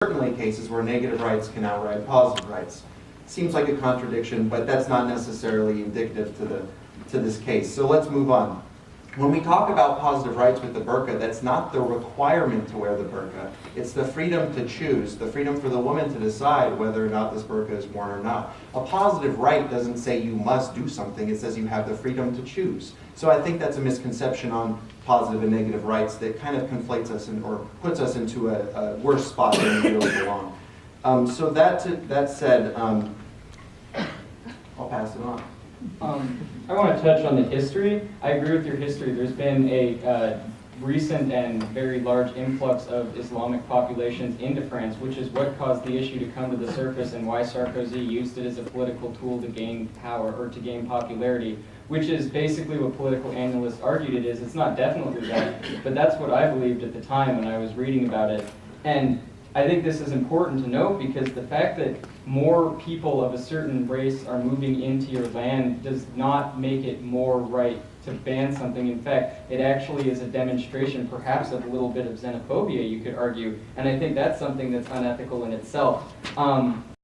certainly cases where negative rights can outride positive rights. Seems like a contradiction, but that's not necessarily indicative to this case. So let's move on. When we talk about positive rights with the burqa, that's not the requirement to wear the burqa. It's the freedom to choose, the freedom for the woman to decide whether or not this burqa is worn or not. A positive right doesn't say you must do something, it says you have the freedom to choose. So I think that's a misconception on positive and negative rights that kind of conflates us or puts us into a worse spot than we really belong. So that said, I'll pass it on. I want to touch on the history. I agree with your history. There's been a recent and very large influx of Islamic populations into France, which is what caused the issue to come to the surface and why Sarkozy used it as a political tool to gain power or to gain popularity, which is basically what political analysts argued it is. It's not definitely that, but that's what I believed at the time when I was reading about it. And I think this is important to note because the fact that more people of a certain race are moving into your land does not make it more right to ban something. In fact, it actually is a demonstration perhaps of a little bit of xenophobia, you could argue, and I think that's something that's unethical in itself.